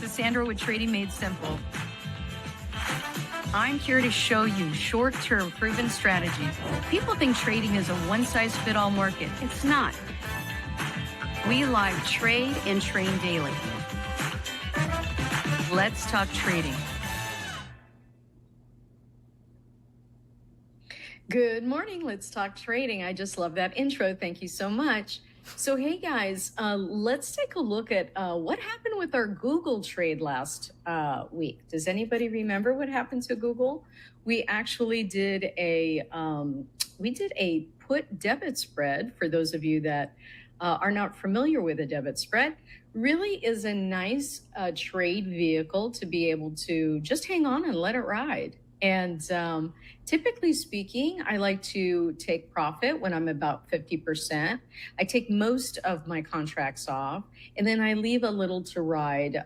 is Sandra with Trading Made Simple. I'm here to show you short-term proven strategies. People think trading is a one-size-fit-all market. It's not. We live trade and train daily. Let's talk trading. Good morning. Let's talk trading. I just love that intro. Thank you so much. So, hey guys, let's take a look at what happened with our Google trade last week. Does anybody remember what happened to Google? We actually did a put debit spread. For those of you that are not familiar with a debit spread, really is a nice trade vehicle to be able to just hang on and let it ride. And typically speaking, I like to take profit when I'm about 50%. I take most of my contracts off, and then I leave a little to ride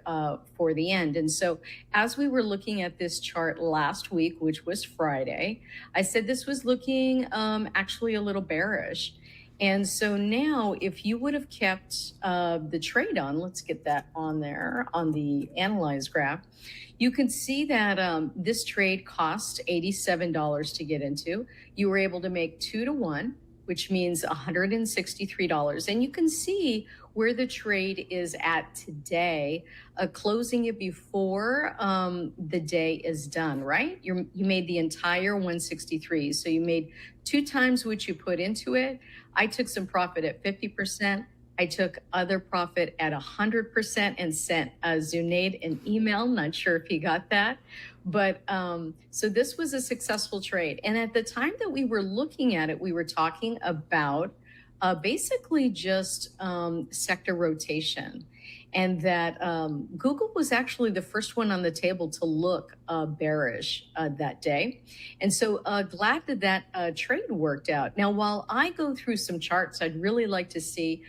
for the end. And so as we were looking at this chart last week, which was Friday, I said this was looking actually a little bearish. And so now if you would have kept the trade on, let's get that on there on the analyze graph, you can see that this trade cost $87 to get into. You were able to make 2 to 1, which means $163. And you can see where the trade is at today, closing it before the day is done, right? You made the entire 163. So you made 2 times what you put into it. I took some profit at 50%. I took other profit at 100% and sent Zunaid an email. Not sure if he got that. But so this was a successful trade. And at the time that we were looking at it, we were talking about basically just sector rotation. And that Google was actually the first one on the table to look bearish that day. And so glad that that trade worked out. Now, while I go through some charts, I'd really like to see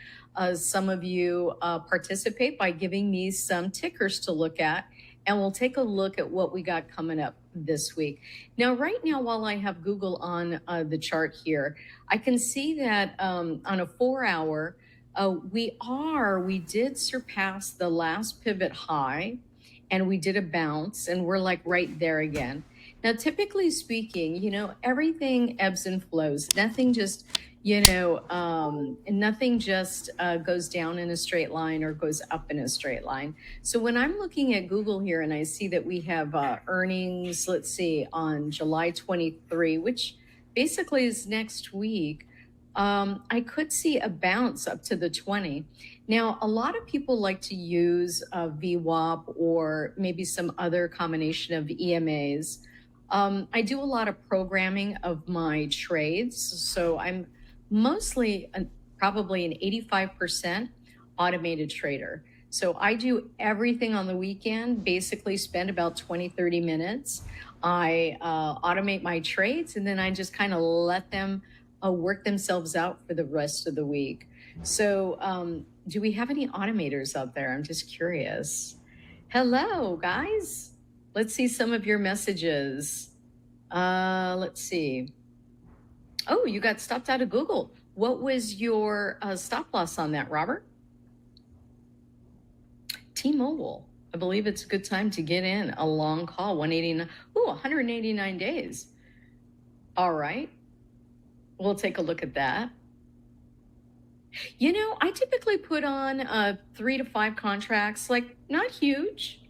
some of you participate by giving me some tickers to look at. And we'll take a look at what we got coming up this week. Now, right now, while I have Google on the chart here, I can see that on a 4-hour, we did surpass the last pivot high, and we did a bounce, and we're like right there again. Now, typically speaking, you know, everything ebbs and flows. Nothing just, nothing just goes down in a straight line or goes up in a straight line. So when I'm looking at Google here and I see that we have earnings, let's see, on July 23, which basically is next week, I could see a bounce up to the 20. Now, a lot of people like to use VWAP or maybe some other combination of EMAs. I do a lot of programming of my trades. So I'm mostly probably an 85% automated trader. So I do everything on the weekend, basically spend about 20, 30 minutes. I automate my trades, and then I just kind of let them work themselves out for the rest of the week. So do we have any automators out there? I'm just curious. Hello, guys. Let's see some of your messages. Let's see. Oh, you got stopped out of Google. What was your stop loss on that, Robert? T-Mobile. I believe it's a good time to get in a long call. 189 days. All right. We'll take a look at that. You know, I typically put on 3 to 5 contracts, like not huge.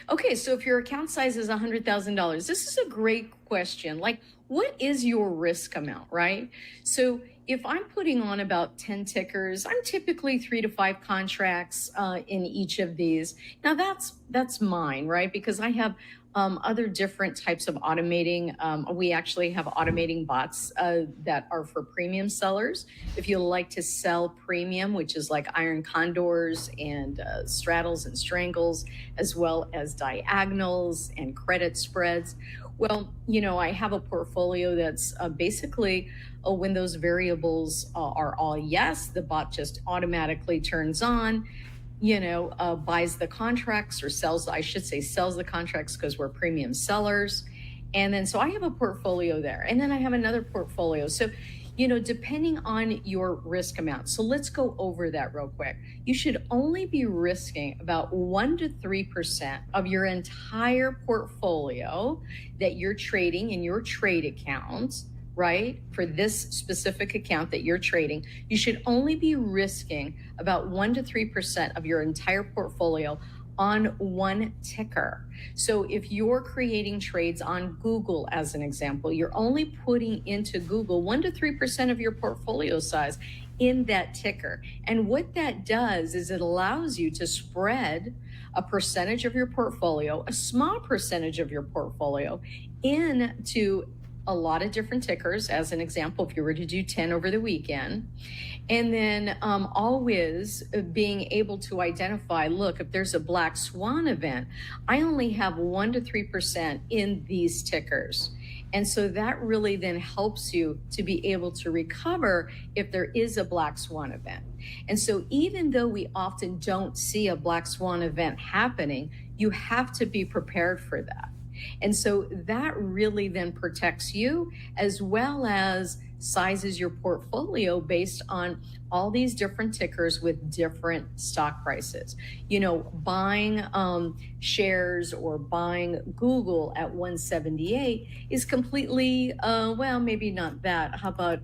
Okay, so if your account size is $100,000, this is a great question. Like, what is your risk amount, right? So if I'm putting on about 10 tickers, I'm typically 3 to 5 contracts in each of these. Now that's mine, right? Because I have other different types of automating. We actually have automating bots that are for premium sellers. If you like to sell premium, which is like iron condors and straddles and strangles, as well as diagonals and credit spreads. Well, you know, I have a portfolio that's basically when those variables are all yes, the bot just automatically turns on. Buys the contracts or sells the contracts because we're premium sellers. And then, so I have a portfolio there. And then I have another portfolio. So, depending on your risk amount. So let's go over that real quick. You should only be risking about 1 to 3% of your entire portfolio that you're trading in your trade accounts, right? For this specific account that you're trading, you should only be risking about 1 to 3% of your entire portfolio on one ticker. So if you're creating trades on Google, as an example, you're only putting into Google 1 to 3% of your portfolio size in that ticker. And what that does is it allows you to spread a percentage of your portfolio, a small percentage of your portfolio, into a lot of different tickers. As an example, if you were to do 10 over the weekend, and then always being able to identify, look, if there's a black swan event, I only have 1 to 3% in these tickers. And so that really then helps you to be able to recover if there is a black swan event. And so even though we often don't see a black swan event happening, you have to be prepared for that. And so that really then protects you, as well as sizes your portfolio based on all these different tickers with different stock prices. Buying shares or buying Google at 178 is completely, well, maybe not that. How about,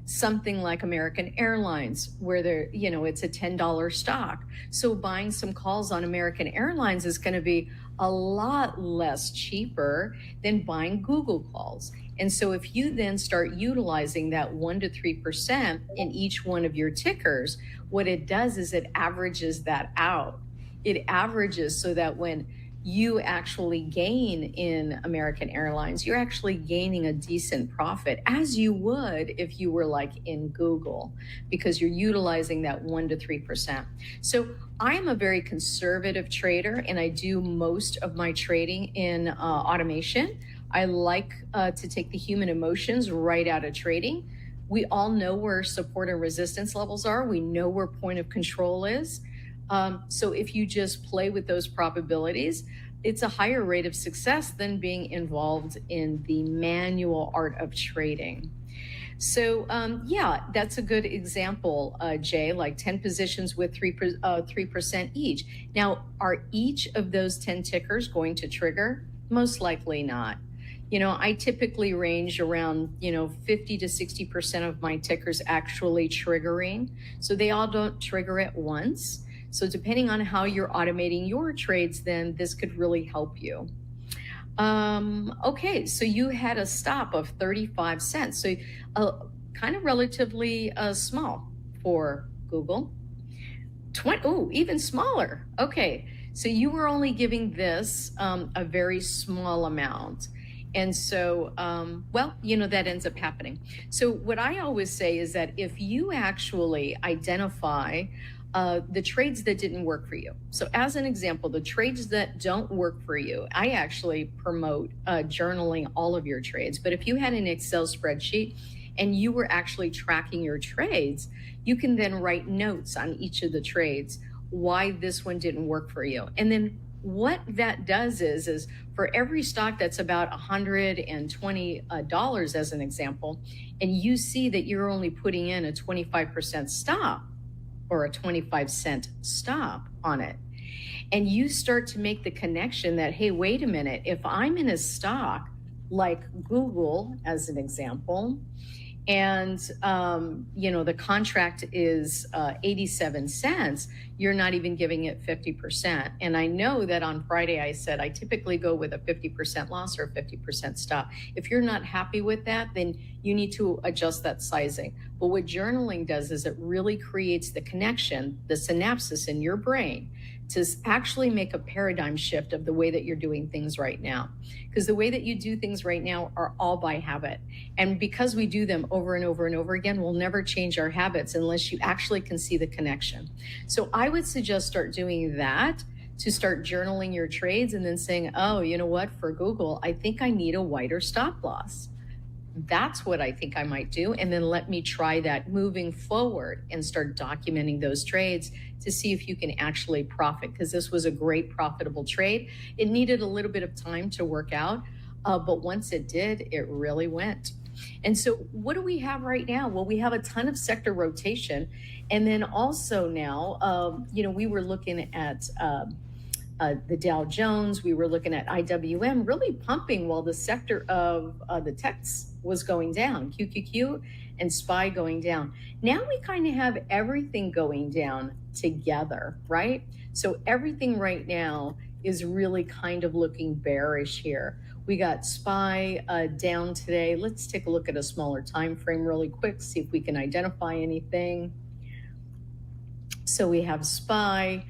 something like American Airlines, where it's a $10 stock. So buying some calls on American Airlines is going to be a lot less cheaper than buying Google calls. And so if you then start utilizing that 1 to 3% in each one of your tickers, what it does is it averages that out. It averages so that when you actually gain in American Airlines, you're actually gaining a decent profit, as you would if you were like in Google, because you're utilizing that 1 to 3%. So I am a very conservative trader, and I do most of my trading in automation. I like to take the human emotions right out of trading. We all know where support and resistance levels are. We know where point of control is. So if you just play with those probabilities, it's a higher rate of success than being involved in the manual art of trading. So yeah, that's a good example, Jay, like 10 positions with 3% each. Now, are each of those 10 tickers going to trigger? Most likely not. I typically range around, 50 to 60% of my tickers actually triggering. So they all don't trigger at once. So depending on how you're automating your trades, then this could really help you. Okay, so you had a stop of 35 cents. So kind of relatively small for Google. Even smaller. Okay, so you were only giving this a very small amount. And so, that ends up happening. So what I always say is that if you actually identify the trades that didn't work for you. So as an example, the trades that don't work for you, I actually promote journaling all of your trades. But if you had an Excel spreadsheet and you were actually tracking your trades, you can then write notes on each of the trades, why this one didn't work for you. And then what that does is for every stock that's about $120 as an example, and you see that you're only putting in a 25% stop, or a 25-cent stop on it. And you start to make the connection that, hey, wait a minute, if I'm in a stock like Google, as an example, and the contract is 87 cents, you're not even giving it 50%. And I know that on Friday I said I typically go with a 50% loss or a 50% stop. If you're not happy with that, then you need to adjust that sizing. But what journaling does is it really creates the connection, the synapses in your brain, to actually make a paradigm shift of the way that you're doing things right now. Because the way that you do things right now are all by habit. And because we do them over and over and over again, we'll never change our habits unless you actually can see the connection. So I would suggest start doing that, to start journaling your trades and then saying, oh, you know what, for Google, I think I need a wider stop loss. That's what I think I might do. And then let me try that moving forward and start documenting those trades to see if you can actually profit, because this was a great profitable trade. It needed a little bit of time to work out, but once it did, it really went. And so what do we have right now? Well, we have a ton of sector rotation. And then also now, we were looking at the Dow Jones, we were looking at IWM really pumping while the sector of the techs was going down, QQQ and SPY going down. Now we kind of have everything going down together, right? So everything right now is really kind of looking bearish here. We got SPY down today. Let's take a look at a smaller time frame really quick, see if we can identify anything. So we have SPY,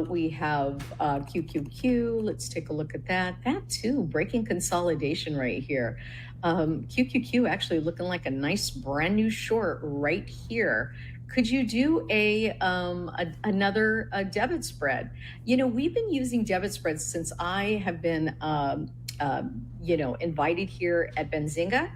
we have QQQ. Let's take a look at that. That too, breaking consolidation right here. QQQ actually looking like a nice brand new short right here. Could you do another debit spread? We've been using debit spreads since I have been invited here at Benzinga,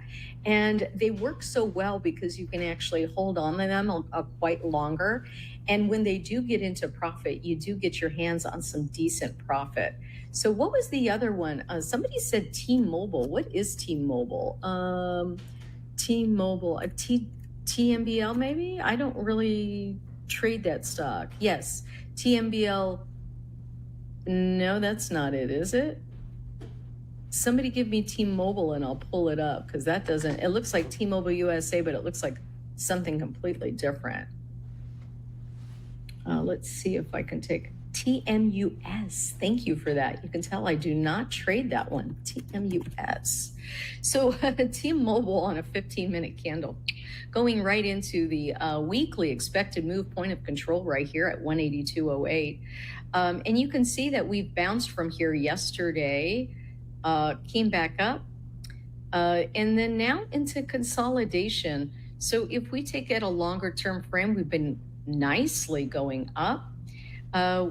and they work so well because you can actually hold on to them quite longer. And when they do get into profit, you do get your hands on some decent profit. So what was the other one? Somebody said T-Mobile. What is T-Mobile? T-Mobile, TMBL maybe? I don't really trade that stock. Yes, TMBL. No, that's not it, is it? Somebody give me T-Mobile and I'll pull it up, because that doesn't, it looks like T-Mobile USA, but it looks like something completely different. Let's see if I can take TMUS. Thank you for that. You can tell I do not trade that one. TMUS. So T-Mobile on a 15-minute candle, going right into the weekly expected move point of control right here at 182.08. And you can see that we've bounced from here yesterday, came back up, and then now into consolidation. So if we take it a longer term frame, we've been nicely going up.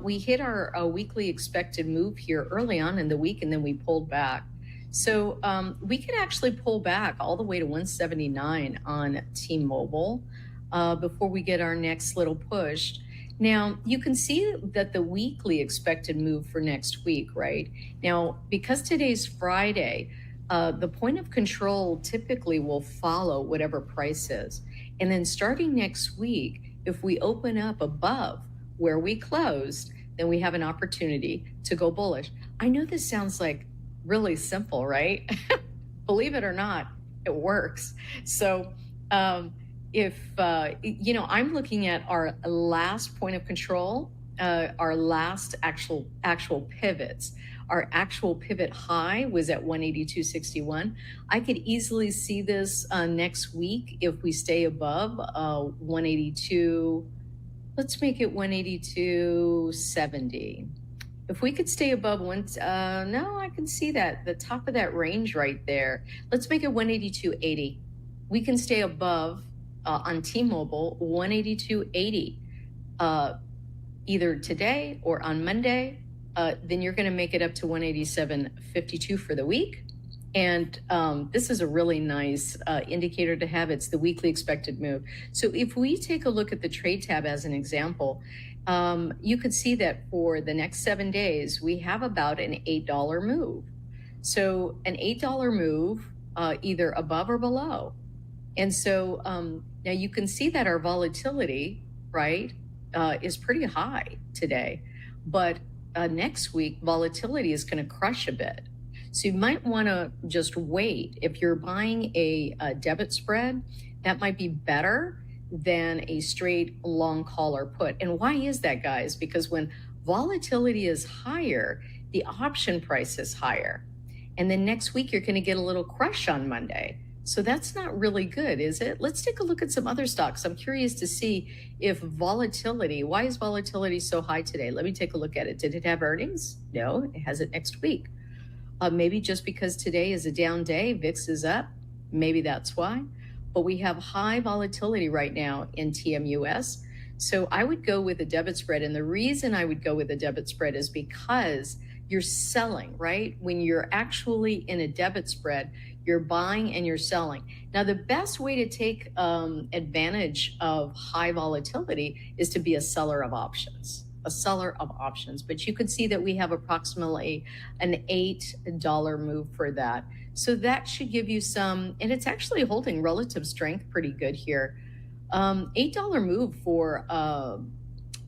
We hit our weekly expected move here early on in the week, and then we pulled back. So we could actually pull back all the way to 179 on T-Mobile before we get our next little push. Now, you can see that the weekly expected move for next week, right? Now, because today's Friday, the point of control typically will follow whatever price is. And then starting next week, if we open up above where we closed, then we have an opportunity to go bullish. I know this sounds like really simple, right? Believe it or not, it works. So if I'm looking at our last point of control, our last actual pivots. Our actual pivot high was at 182.61. I could easily see this next week if we stay above 182. Let's make it 182.70. If we could stay above no, I can see that, the top of that range right there. Let's make it 182.80. We can stay above on T-Mobile 182.80 either today or on Monday. Then you're going to make it up to 187.52 for the week. And this is a really nice indicator to have. It's the weekly expected move. So if we take a look at the trade tab as an example, you could see that for the next 7 days, we have about an $8 move. So an $8 move, either above or below. And so now you can see that our volatility, right, is pretty high today. But next week, volatility is going to crush a bit. So you might want to just wait. If you're buying a debit spread, that might be better than a straight long call or put. And why is that, guys? Because when volatility is higher, the option price is higher. And then next week, you're going to get a little crush on Monday. So that's not really good, is it? Let's take a look at some other stocks. I'm curious to see if why is volatility so high today? Let me take a look at it. Did it have earnings? No, it has it next week. Maybe just because today is a down day, VIX is up. Maybe that's why. But we have high volatility right now in TMUS. So I would go with a debit spread. And the reason I would go with a debit spread is because you're selling, right? When you're actually in a debit spread, you're buying and you're selling. Now, the best way to take advantage of high volatility is to be a seller of options. But you could see that we have approximately an $8 move for that. So that should give you some, and it's actually holding relative strength pretty good here. $8 move for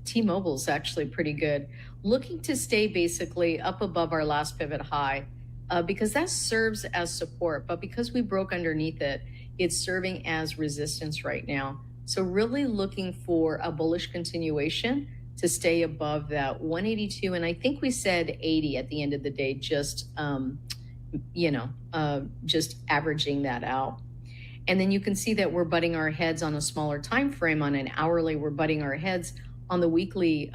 T-Mobile is actually pretty good. Looking to stay basically up above our last pivot high because that serves as support. But because we broke underneath it, it's serving as resistance right now. So really looking for a bullish continuation to stay above that 182. And I think we said 80 at the end of the day, just, just averaging that out. And then you can see that we're butting our heads on a smaller time frame. On an hourly, we're butting our heads on the weekly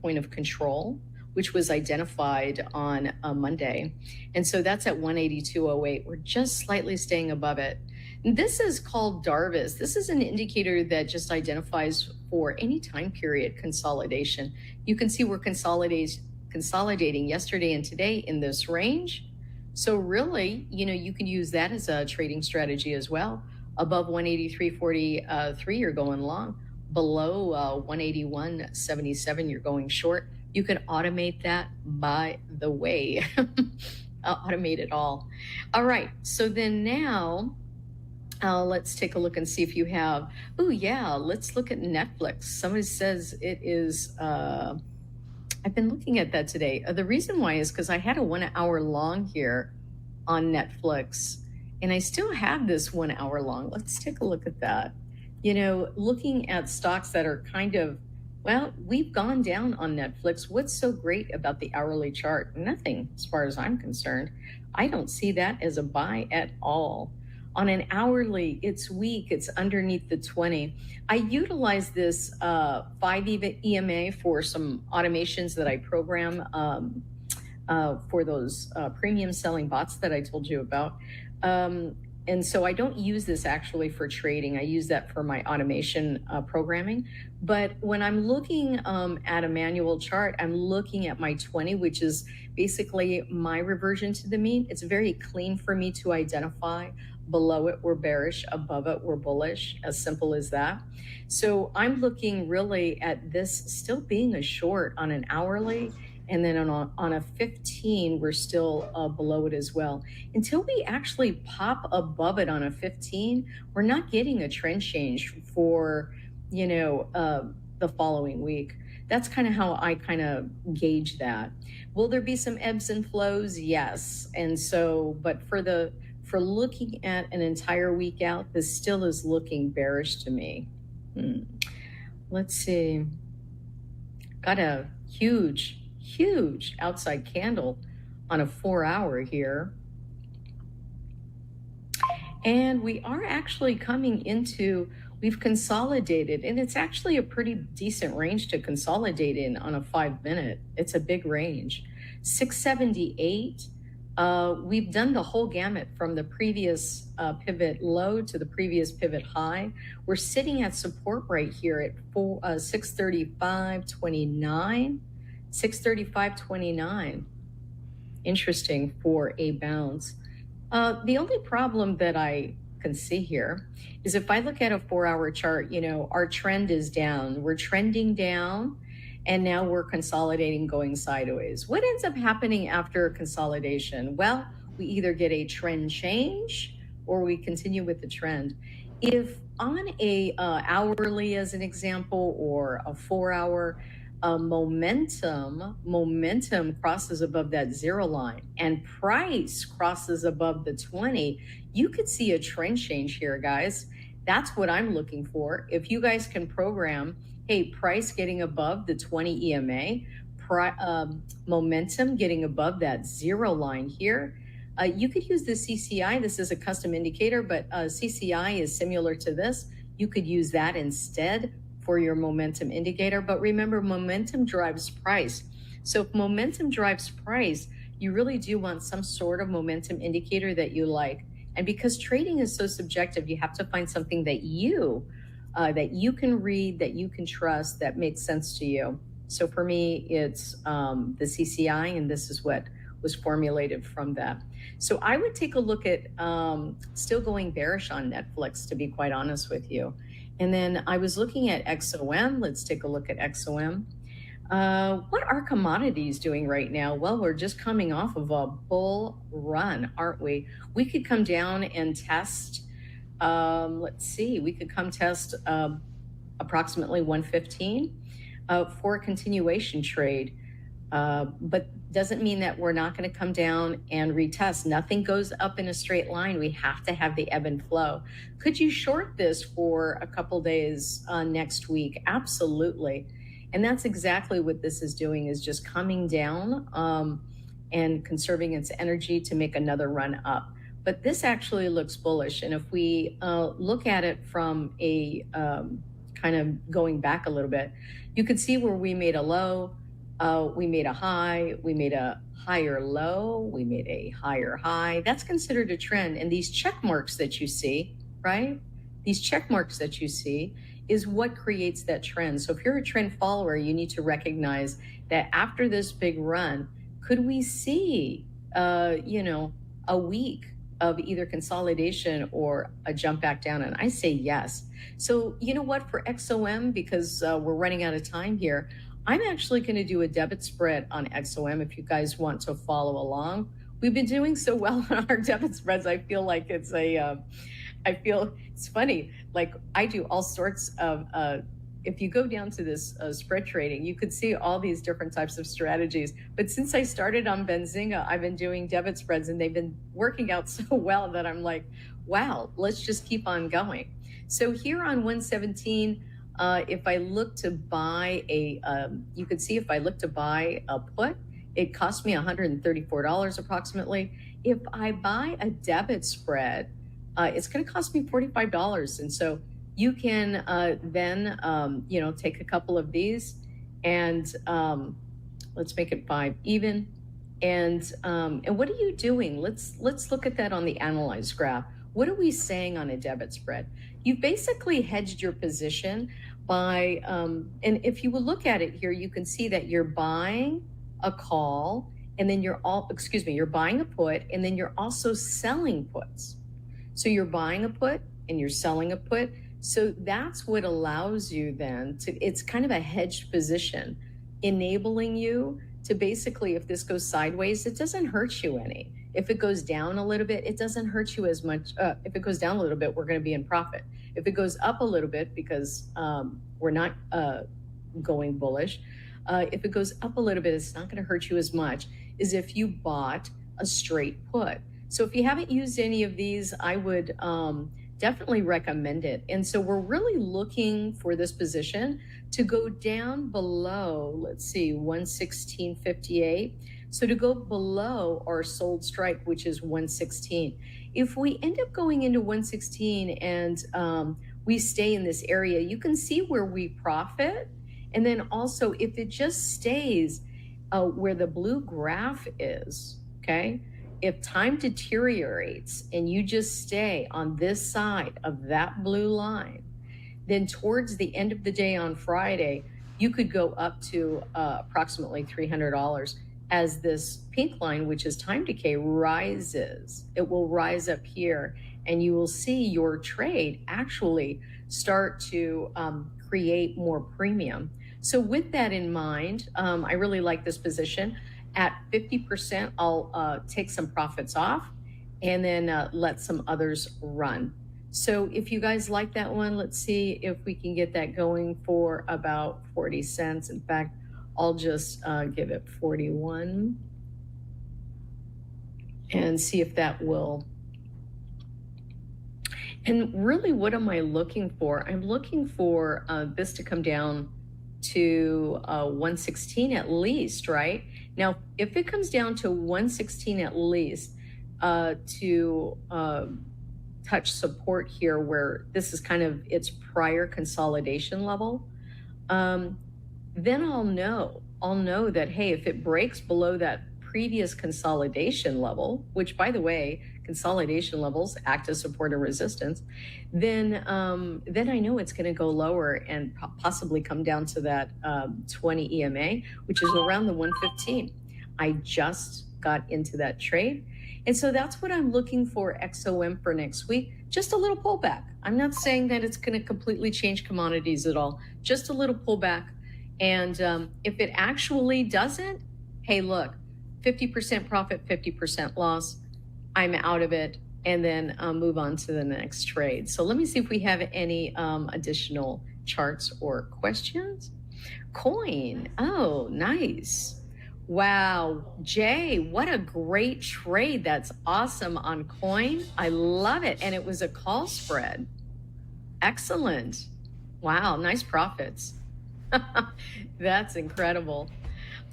point of control, which was identified on a Monday. And so that's at 182.08. We're just slightly staying above it. And this is called Darvis. This is an indicator that just identifies for any time period consolidation. You can see we're consolidating yesterday and today in this range. So really, you can use that as a trading strategy as well. Above 183.43, you're going long. Below 181.77, you're going short. You can automate that, by the way. Automate it all. All right. So then now, let's take a look and see if you have. Oh, yeah. Let's look at Netflix. Somebody says it is. I've been looking at that today. The reason why is because I had a 1 hour long here on Netflix, and I still have this 1 hour long. Let's take a look at that. Looking at stocks that are kind of, well, we've gone down on Netflix. What's so great about the hourly chart? Nothing, as far as I'm concerned. I don't see that as a buy at all. On an hourly, it's weak. It's underneath the 20. I utilize this 5 EMA for some automations that I program for those premium selling bots that I told you about. And so I don't use this actually for trading. I use that for my automation programming. But when I'm looking at a manual chart, I'm looking at my 20, which is basically my reversion to the mean. It's very clean for me to identify. Below it, we're bearish. Above it, we're bullish. As simple as that. So I'm looking really at this still being a short on an hourly. And then on a 15, we're still below it as well. Until we actually pop above it on a 15, we're not getting a trend change for, the following week. That's kind of how I kind of gauge that. Will there be some ebbs and flows? Yes. And so, but for looking at an entire week out, this still is looking bearish to me. Let's see. Got a huge outside candle on a 4 hour here. And we are actually coming into, we've consolidated, and it's actually a pretty decent range to consolidate in on a 5 minute. It's a big range. 678. We've done the whole gamut from the previous pivot low to the previous pivot high. We're sitting at support right here at 635.29. 635.29. Interesting for a bounce. The only problem that I can see here is if I look at a 4 hour chart, our trend is down. We're trending down, and now we're consolidating, going sideways. What ends up happening after consolidation? Well, we either get a trend change or we continue with the trend. If on a hourly, as an example, or a 4 hour, momentum crosses above that 0 line and price crosses above the 20, you could see a trend change here, guys. That's what I'm looking for. If you guys can program, hey, price getting above the 20 EMA, momentum getting above that 0 line here, you could use the CCI. This is a custom indicator, but CCI is similar to this. You could use that instead for your momentum indicator. But remember, momentum drives price. So if momentum drives price, you really do want some sort of momentum indicator that you like. And because trading is so subjective, you have to find something that you can read, that you can trust, that makes sense to you. So for me, it's the CCI, and this is what was formulated from that. So I would take a look at still going bearish on Netflix, to be quite honest with you. And then I was looking at XOM. Let's take a look at XOM. What are commodities doing right now? Well, we're just coming off of a bull run, aren't we? We could come down and test. Let's see, we could come test approximately 115 for a continuation trade. But doesn't mean that we're not going to come down and retest. Nothing goes up in a straight line. We have to have the ebb and flow. Could you short this for a couple days next week? Absolutely. And that's exactly what this is doing, is just coming down and conserving its energy to make another run up. But this actually looks bullish. And if we look at it from a kind of going back a little bit, you could see where we made a low, we made a high, we made a higher low, we made a higher high. That's considered a trend. And these check marks that you see, right? These check marks that you see is what creates that trend. So if you're a trend follower, you need to recognize that after this big run, could we see, a week of either consolidation or a jump back down? And I say yes. So you know what, for XOM, because we're running out of time here, I'm actually going to do a debit spread on XOM if you guys want to follow along. We've been doing so well on our debit spreads. I feel like it's funny. Like I do all sorts of, if you go down to this spread trading, you could see all these different types of strategies. But since I started on Benzinga, I've been doing debit spreads and they've been working out so well that I'm like, wow, let's just keep on going. So here on 117, if I look to buy you could see if I look to buy a put, it cost me $134 approximately. If I buy a debit spread, it's going to cost me $45. And so you can then, take a couple of these and let's make it 5 even. And what are you doing? Let's look at that on the analyze graph. What are we saying on a debit spread? You basically hedged your position by, and if you will look at it here, you can see that you're buying a call and then you're buying a put and then you're also selling puts. So you're buying a put and you're selling a put. So that's what allows you then it's kind of a hedged position, enabling you to basically, if this goes sideways, it doesn't hurt you any. If it goes down a little bit, it doesn't hurt you as much. If it goes down a little bit, we're going to be in profit. If it goes up a little bit, because we're not going bullish, if it goes up a little bit, it's not going to hurt you as much as if you bought a straight put. So if you haven't used any of these, I would definitely recommend it. And so we're really looking for this position to go down below, let's see, 116.58. So to go below our sold strike, which is 116. If we end up going into 116 and we stay in this area, you can see where we profit. And then also if it just stays where the blue graph is, okay? If time deteriorates and you just stay on this side of that blue line, then towards the end of the day on Friday, you could go up to approximately $300 as this pink line, which is time decay, rises. It will rise up here and you will see your trade actually start to create more premium. So with that in mind, I really like this position. At 50%, I'll take some profits off and then let some others run. So if you guys like that one, let's see if we can get that going for about 40 cents. In fact, I'll just give it 41 and see if that will. And really, what am I looking for? I'm looking for this to come down to 116 at least, right? Now, if it comes down to 116 at least to touch support here, where this is kind of its prior consolidation level, then I'll know that, hey, if it breaks below that previous consolidation level, which by the way, consolidation levels act as support and resistance, then I know it's going to go lower and possibly come down to that 20 EMA, which is around the 115. I just got into that trade. And so that's what I'm looking for XOM for next week. Just a little pullback. I'm not saying that it's going to completely change commodities at all, just a little pullback. And if it actually doesn't, hey, look, 50% profit, 50% loss. I'm out of it, and then move on to the next trade. So let me see if we have any additional charts or questions. Coin. Oh, nice. Wow. Jay, what a great trade. That's awesome on coin. I love it. And it was a call spread. Excellent. Wow. Nice profits. That's incredible.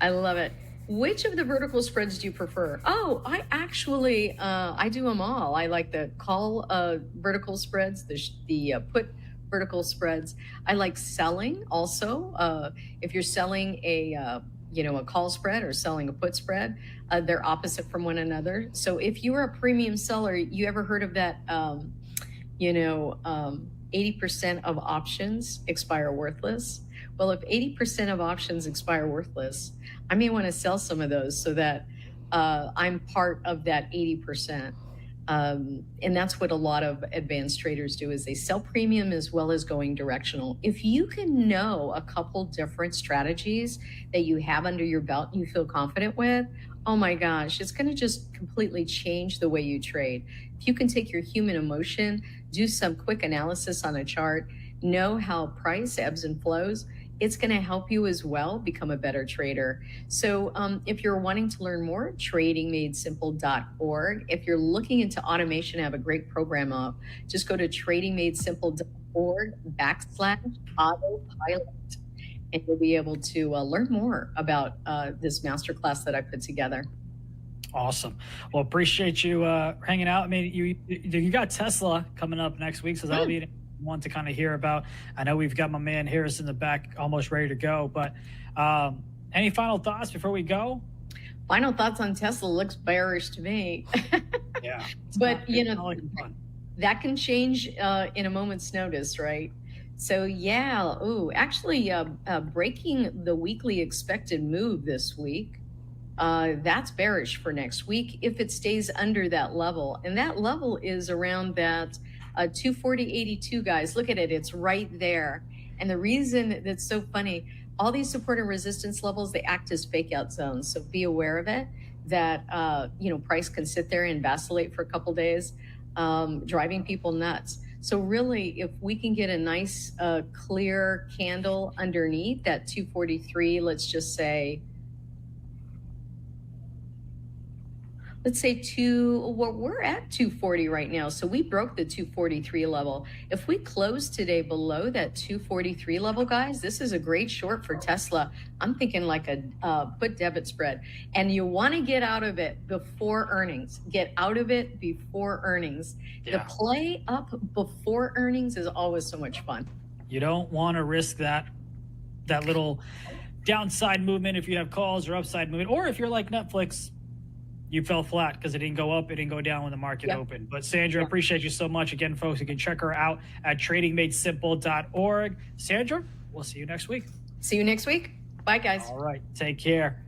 I love it. Which of the vertical spreads do you prefer? Oh, I actually, I do them all. I like the call vertical spreads, the put vertical spreads. I like selling also. If you're selling a call spread or selling a put spread, they're opposite from one another. So if you are a premium seller, you ever heard of that, 80% of options expire worthless? Well, if 80% of options expire worthless, I may want to sell some of those so that I'm part of that 80%. And that's what a lot of advanced traders do, is they sell premium as well as going directional. If you can know a couple different strategies that you have under your belt and you feel confident with, oh my gosh, it's going to just completely change the way you trade. If you can take your human emotion, do some quick analysis on a chart, know how price ebbs and flows, it's going to help you as well become a better trader. So if you're wanting to learn more, tradingmadesimple.org. If you're looking into automation, I have a great program up. Just go to tradingmadesimple.org/autopilot, and you'll be able to learn more about this masterclass that I put together. Awesome. Well, appreciate you hanging out. I mean, you got Tesla coming up next week, so that'll be one to kind of hear about. I know we've got my man Harris in the back almost ready to go, but any final thoughts before we go? Final thoughts on Tesla looks bearish to me. Yeah. But that can change in a moment's notice, right? So yeah, actually breaking the weekly expected move this week. That's bearish for next week if it stays under that level. And that level is around that 240.82, guys. Look at it. It's right there. And the reason that's so funny, all these support and resistance levels, they act as fake out zones. So be aware of it, that, price can sit there and vacillate for a couple days, driving people nuts. So really, if we can get a nice, clear candle underneath that 243, let's just say, we're at 240 right now. So we broke the 243 level. If we close today below that 243 level, guys, this is a great short for Tesla. I'm thinking like a put debit spread. And you want to get out of it before earnings. Get out of it before earnings. Yeah. The play up before earnings is always so much fun. You don't want to risk that little downside movement if you have calls, or upside movement, or if you're like Netflix, you fell flat because it didn't go up, it didn't go down when the market opened. But Sandra, appreciate you so much. Again, folks, you can check her out at tradingmadesimple.org. Sandra, we'll see you next week. See you next week. Bye, guys. All right. Take care.